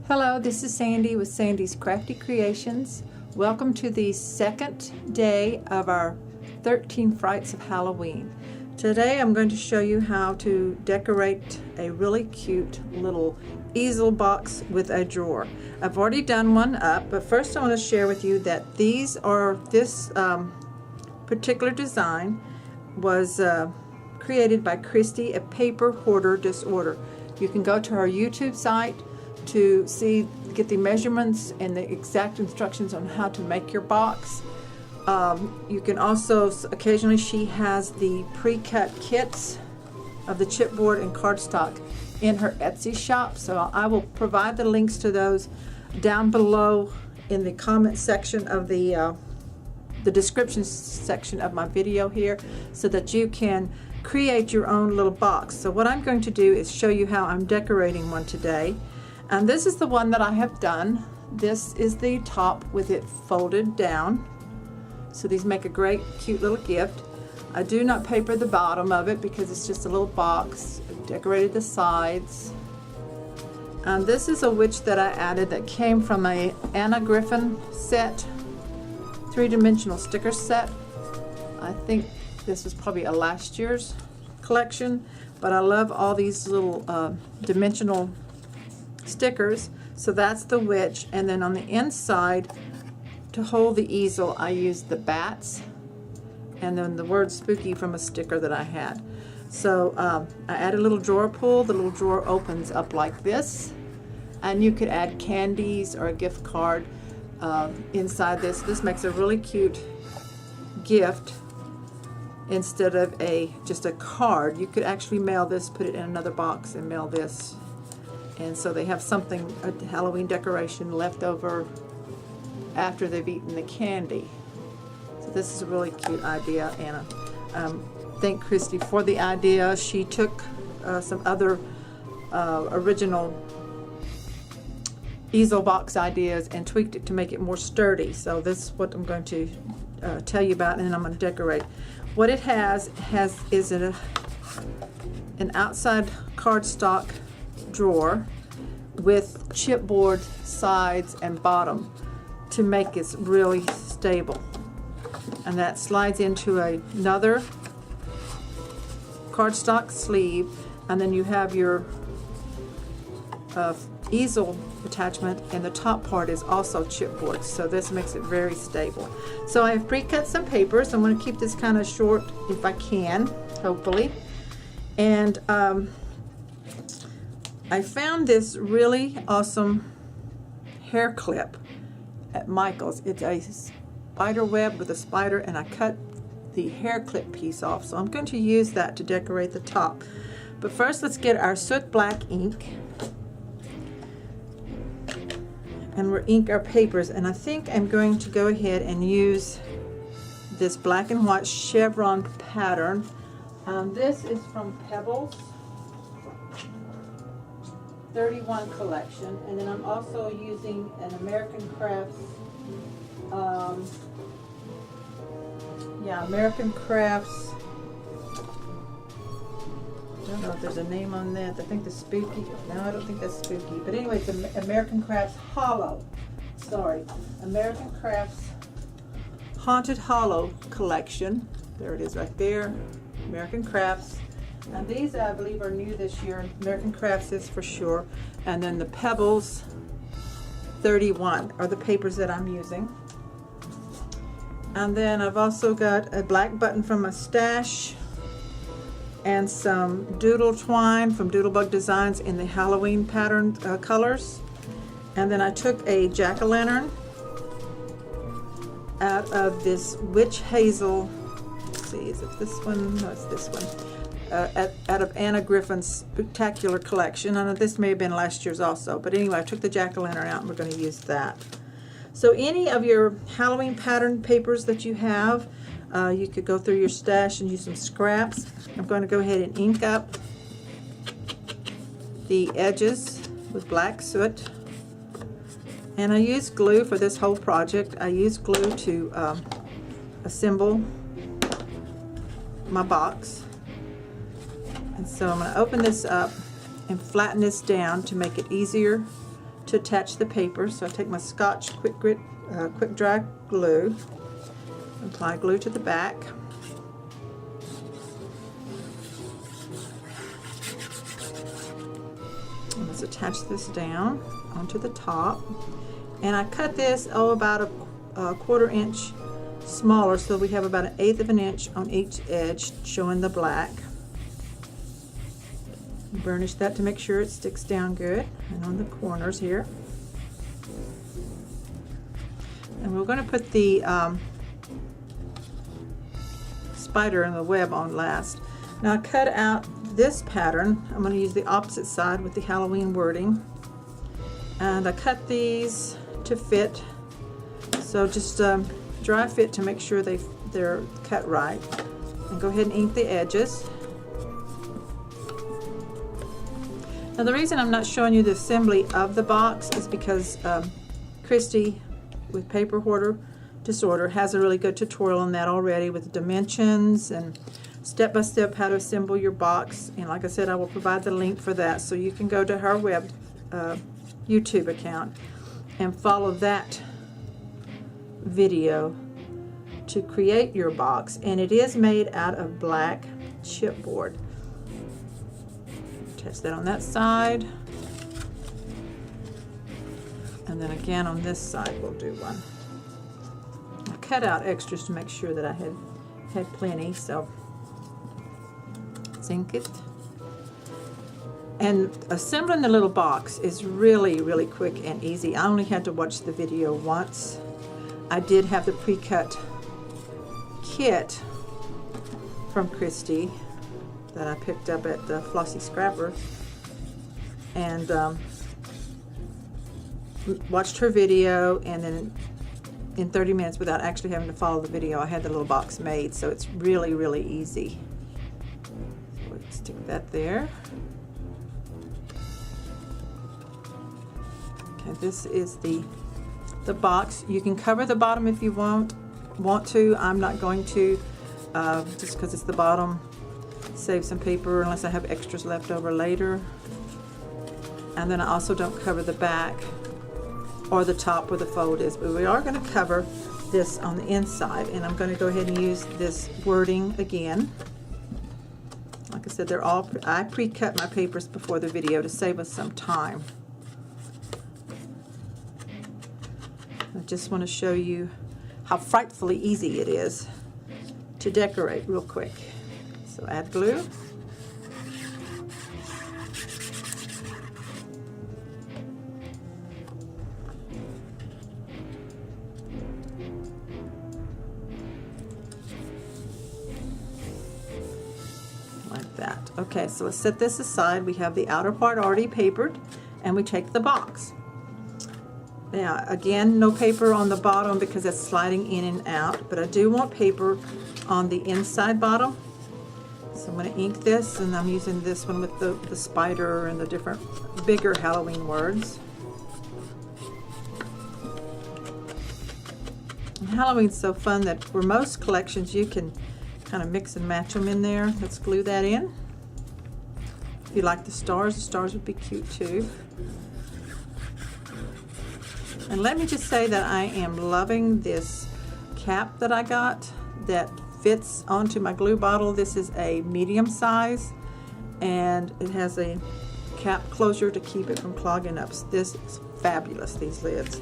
Hello, this is Sandy with Sandy's Crafty Creations. Welcome to the second day of our 13 Frights of Halloween. Today I'm going to show you how to decorate a really cute little easel box with a drawer. I've already done one up, but first I want to share with you that this particular design was created by Cristi at Paper Hoarder Disorder. You can go to her YouTube site to get the measurements and the exact instructions on how to make your box. You can also, occasionally she has the pre-cut kits of the chipboard and cardstock in her Etsy shop, so I will provide the links to those down below in the comment section of the description section of my video here, so that you can create your own little box. So what I'm going to do is show you how I'm decorating one today. And this is the one that I have done. This is the top with it folded down. So these make a great cute little gift. I do not paper the bottom of it because it's just a little box. I've decorated the sides. And this is a witch that I added that came from a Anna Griffin set, 3-dimensional sticker set. I think this was probably a last year's collection, but I love all these little dimensional stickers. So that's the witch, and then on the inside to hold the easel I used the bats and then the word spooky from a sticker that I had. So I add a little drawer pull. The little drawer opens up like this, and you could add candies or a gift card inside this. This makes a really cute gift. Instead of just a card, you could actually mail this, put it in another box and mail this. And so they have something, a Halloween decoration left over after they've eaten the candy. So this is a really cute idea, and thank Cristi for the idea. She took some other original easel box ideas and tweaked it to make it more sturdy. So this is what I'm going to tell you about, and then I'm going to decorate. What it is an outside cardstock drawer with chipboard sides and bottom to make it really stable, and that slides into another cardstock sleeve, and then you have your easel attachment, and the top part is also chipboard, so this makes it very stable. So I have pre-cut some papers. I'm going to keep this kind of short if I can, hopefully. And I found this really awesome hair clip at Michael's. It's a spider web with a spider, and I cut the hair clip piece off, so I'm going to use that to decorate the top. But first, let's get our soot black ink, and we'll ink our papers. And I think I'm going to go ahead and use this black and white chevron pattern. This is from Pebbles 31 collection, and then I'm also using an American Crafts, American Crafts, I don't know if there's a name on that. I think the spooky, no, I don't think that's spooky, but anyway, it's American Crafts Hollow, sorry, American Crafts Haunted Hollow collection. There it is right there, American Crafts. And these, I believe, are new this year. American Crafts is for sure. And then the Pebbles 31 are the papers that I'm using. And then I've also got a black button from my stash and some doodle twine from Doodlebug Designs in the Halloween pattern colors. And then I took a jack-o'-lantern out of this witch hazel. Let's see, is it this one? No, it's this one. Out of Anna Griffin's spectacular collection. I know this may have been last year's also, but anyway, I took the jack-o'-lantern out and we're going to use that. So any of your Halloween pattern papers that you have, you could go through your stash and use some scraps. I'm going to go ahead and ink up the edges with black soot. And I used glue for this whole project. I used glue to assemble my box. And so I'm going to open this up and flatten this down to make it easier to to attach the paper. So I take my Scotch quick dry glue, apply glue to the back. And let's attach this down onto the top. And I cut this about a 1/4 inch smaller, so we have about 1/8 of an inch on each edge showing the black. Burnish that to make sure it sticks down good, and on the corners here. And we're going to put the spider and the web on last. Now I cut out this pattern. I'm going to use the opposite side with the Halloween wording, and I cut these to fit, so just dry fit to make sure they're cut right, and go ahead and ink the edges. Now the reason I'm not showing you the assembly of the box is because Cristi with Paper Hoarder Disorder has a really good tutorial on that already, with dimensions and step-by-step how to assemble your box. And like I said, I will provide the link for that, so you can go to her YouTube account and follow that video to create your box. And it is made out of black chipboard. Attach that on that side, and then again on this side we'll do one. I cut out extras to make sure that I had plenty, so let's ink it. And assembling the little box is really quick and easy. I only had to watch the video once. I did have the pre-cut kit from Cristi that I picked up at the Flossy Scrapper, and watched her video, and then in 30 minutes, without actually having to follow the video, I had the little box made. So it's really easy. So we'll stick that there. Okay, this is the box. You can cover the bottom if you want to. I'm not going to, just because it's the bottom. Save some paper unless I have extras left over later. And then I also don't cover the back or the top where the fold is, but we are going to cover this on the inside, and I'm going to go ahead and use this wording again. Like I said, I pre-cut my papers before the video to save us some time. I just want to show you how frightfully easy it is to decorate real quick. So add glue. Like that. Okay, so let's set this aside. We have the outer part already papered, and we take the box. Now, again, no paper on the bottom because that's sliding in and out, but I do want paper on the inside bottom. So I'm going to ink this, and I'm using this one with the spider and the different bigger Halloween words. And Halloween's so fun that for most collections you can kind of mix and match them in there. Let's glue that in. If you like the stars would be cute too. And let me just say that I am loving this cap that I got that fits onto my glue bottle. This is a medium size, and it has a cap closure to keep it from clogging up. This is fabulous, these lids.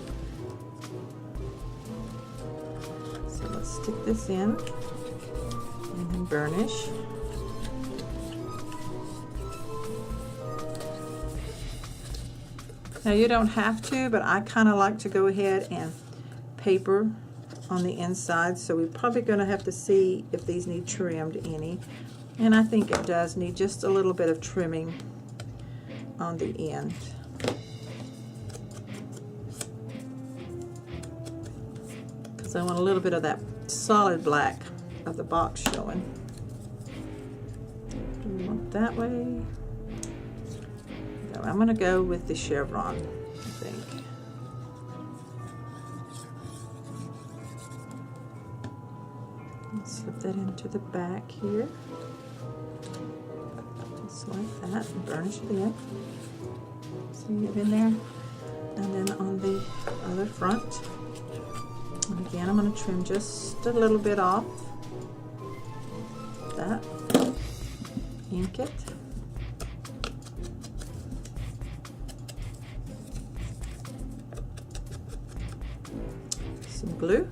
So let's stick this in and then burnish. Now you don't have to, but I kind of like to go ahead and paper on the inside, so we're probably going to have to see if these need trimmed any, and I think it does need just a little bit of trimming on the end. Because I want a little bit of that solid black of the box showing. Do we want that way? No, I'm going to go with the chevron, I think. Slip that into the back here, just like that, and burnish it in. See it in there? And then on the other front, and again, I'm going to trim just a little bit off that, ink it. Some glue.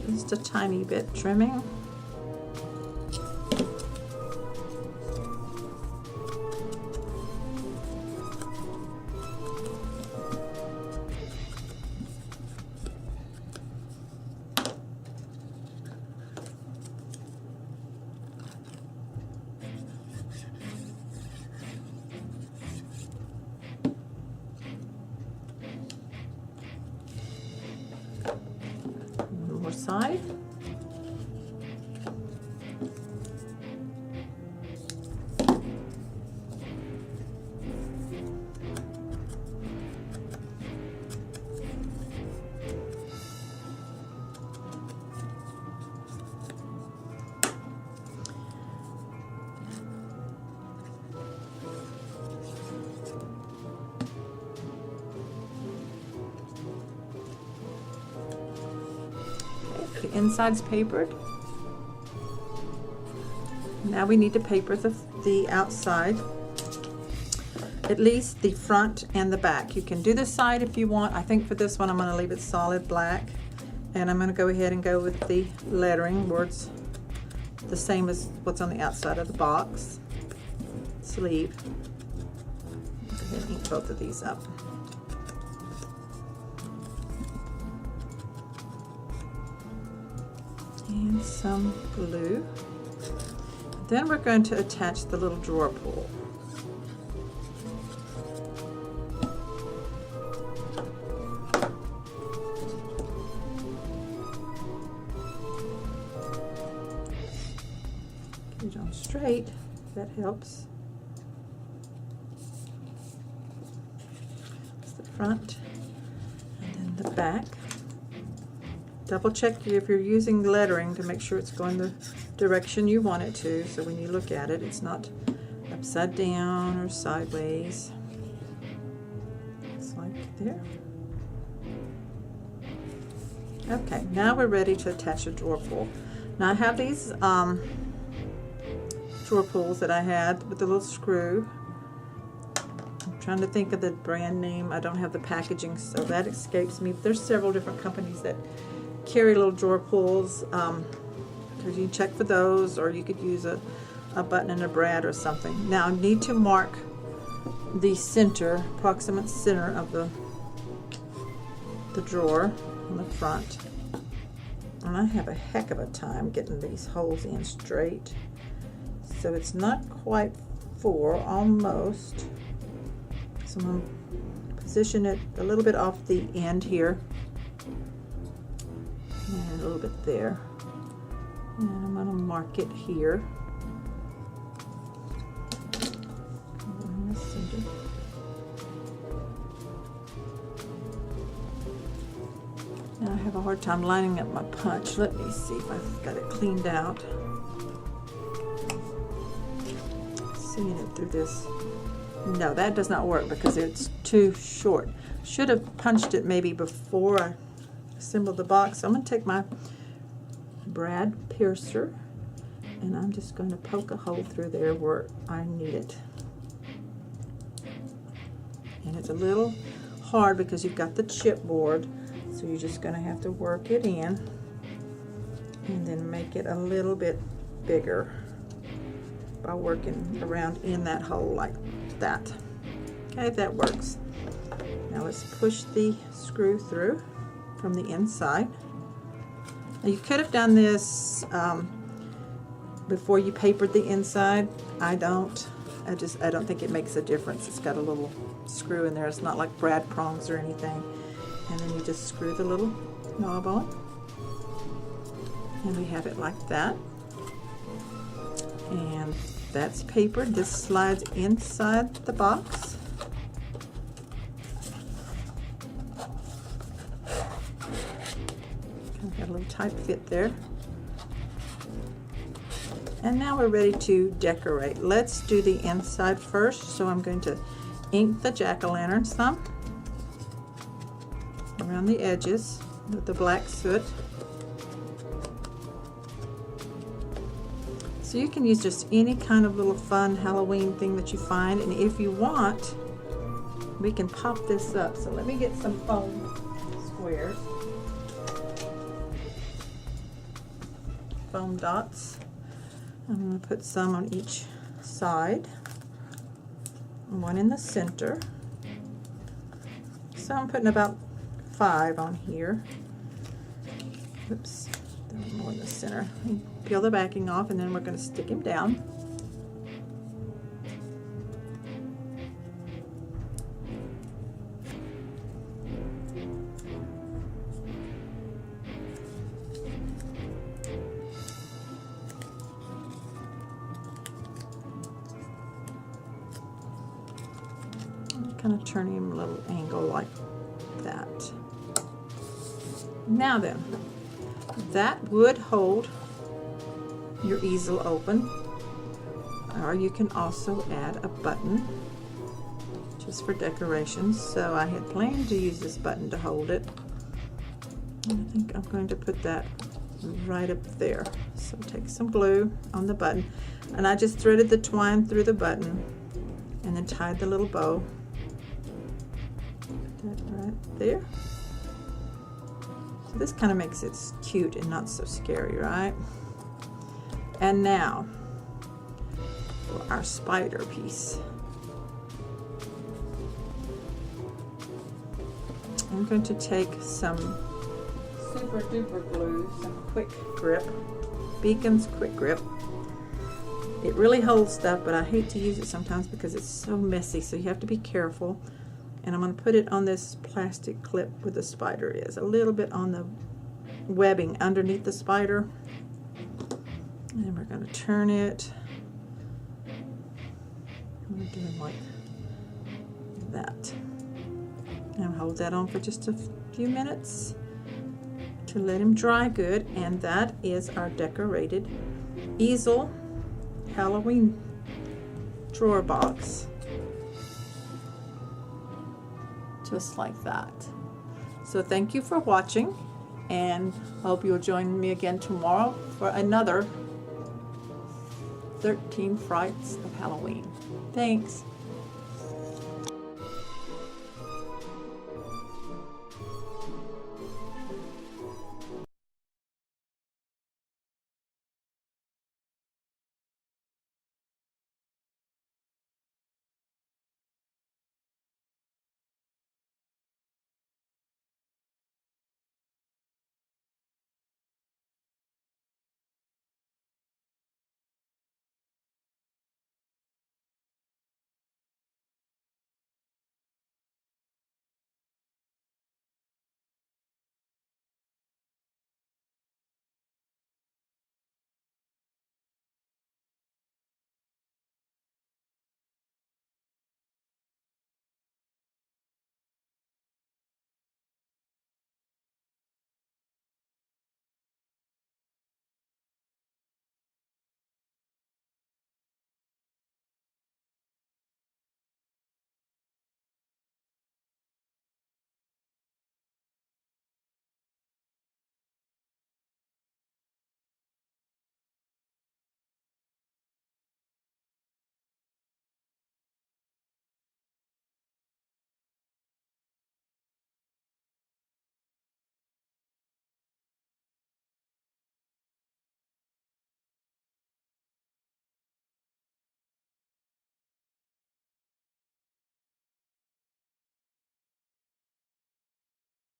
Just a tiny bit trimming. Side. The inside's papered. Now we need to paper the outside, at least the front and the back. You can do the side if you want. I think for this one I'm going to leave it solid black, and I'm going to go ahead and go with the lettering words the same as what's on the outside of the box sleeve. Go ahead and ink both of these up. And some glue. Then we're going to attach the little drawer pull. Get it on straight, that helps. That's the front, and then the back. Double check if you're using lettering to make sure it's going the direction you want it to, so when you look at it, it's not upside down or sideways. Just like there. Okay, now we're ready to attach a drawer pull. Now I have these drawer pulls that I had with the little screw. I'm trying to think of the brand name. I don't have the packaging, so that escapes me. There's several different companies that carry little drawer pulls, because you can check for those, or you could use a button and a brad or something. Now I need to mark the center, approximate center of the drawer on the front, and I have a heck of a time getting these holes in straight, so it's not quite 4, almost. So I'm going to position it a little bit off the end here, and a little bit there, and I'm going to mark it here. In the center. Now I have a hard time lining up my punch. Let me see if I've got it cleaned out. Seeing it through this. No, that does not work because it's too short. Should have punched it maybe before I assembled the box. So I'm going to take my brad piercer and I'm just going to poke a hole through there where I need it. And it's a little hard because you've got the chipboard, so you're just going to have to work it in and then make it a little bit bigger by working around in that hole like that. Okay, that works. Now let's push the screw through from the inside. Now you could have done this before you papered the inside. I don't think it makes a difference. It's got a little screw in there. It's not like brad prongs or anything. And then you just screw the little knob on, and we have it like that. And That's paper. This slides inside the box. Got a little tight fit there. And now we're ready to decorate. Let's do the inside first. So I'm going to ink the jack-o'-lantern some around the edges with the black soot. So you can use just any kind of little fun Halloween thing that you find, and if you want, we can pop this up. So let me get some foam squares, foam dots. I'm going to put some on each side, one in the center. So I'm putting about 5 on here. Oops, more in the center. Peel the backing off, and then we're going to stick him down. Kind of turn him a little angle like that. Now then, that would hold your easel open, or you can also add a button just for decorations. So I had planned to use this button to hold it. I think I'm going to put that right up there. So take some glue on the button, and I just threaded the twine through the button and then tied the little bow. Put that right there. So this kind of makes it cute and not so scary, right? And now for our spider piece. I'm going to take some super duper glue, some quick grip, Beacon's quick grip. It really holds stuff, but I hate to use it sometimes because it's so messy, so you have to be careful. And I'm going to put it on this plastic clip where the spider is, a little bit on the webbing underneath the spider. And we're going to turn it. I'm doing like that. And hold that on for just a few minutes to let him dry good. And that is our decorated easel Halloween drawer box. Just like that. So thank you for watching, and I hope you'll join me again tomorrow for another 13 Frights of Halloween. Thanks.